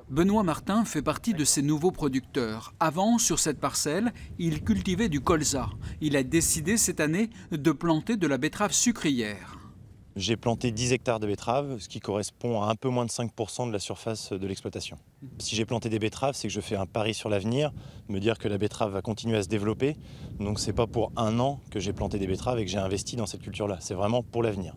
Benoît Martin fait partie de ces nouveaux producteurs. Avant, sur cette parcelle, il cultivait du colza. Il a décidé cette année de planter de la betterave sucrière. J'ai planté 10 hectares de betteraves, ce qui correspond à un peu moins de 5% de la surface de l'exploitation. Si j'ai planté des betteraves, c'est que je fais un pari sur l'avenir, me dire que la betterave va continuer à se développer. Donc c'est pas pour un an que j'ai planté des betteraves et que j'ai investi dans cette culture-là, c'est vraiment pour l'avenir.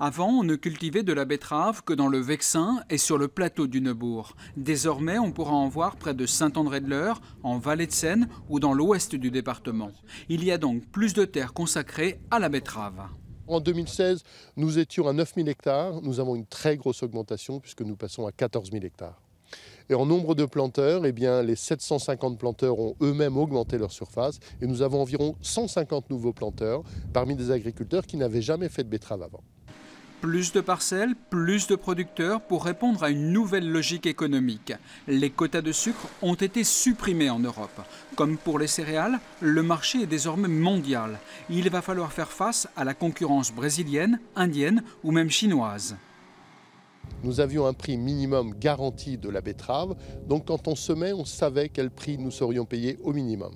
Avant, on ne cultivait de la betterave que dans le Vexin et sur le plateau du Neubourg. Désormais, on pourra en voir près de Saint-André-de-l'Eure, en Vallée de Seine ou dans l'ouest du département. Il y a donc plus de terres consacrées à la betterave. En 2016, nous étions à 9 000 hectares. Nous avons une très grosse augmentation puisque nous passons à 14 000 hectares. Et en nombre de planteurs, eh bien, les 750 planteurs ont eux-mêmes augmenté leur surface. Et nous avons environ 150 nouveaux planteurs parmi des agriculteurs qui n'avaient jamais fait de betterave avant. Plus de parcelles, plus de producteurs pour répondre à une nouvelle logique économique. Les quotas de sucre ont été supprimés en Europe. Comme pour les céréales, le marché est désormais mondial. Il va falloir faire face à la concurrence brésilienne, indienne ou même chinoise. Nous avions un prix minimum garanti de la betterave. Donc quand on semait, on savait quel prix nous serions payés au minimum.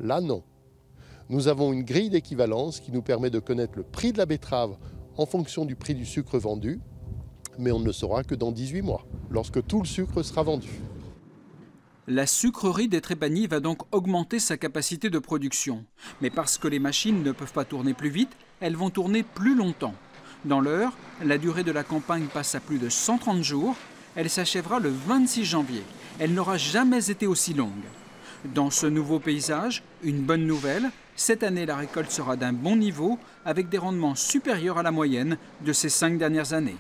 Là, non. Nous avons une grille d'équivalence qui nous permet de connaître le prix de la betterave en fonction du prix du sucre vendu, mais on ne le saura que dans 18 mois, lorsque tout le sucre sera vendu. La sucrerie des Trépanies va donc augmenter sa capacité de production. Mais parce que les machines ne peuvent pas tourner plus vite, elles vont tourner plus longtemps. Dans l'Eure, la durée de la campagne passe à plus de 130 jours. Elle s'achèvera le 26 janvier. Elle n'aura jamais été aussi longue. Dans ce nouveau paysage, une bonne nouvelle, cette année la récolte sera d'un bon niveau avec des rendements supérieurs à la moyenne de ces 5 dernières années.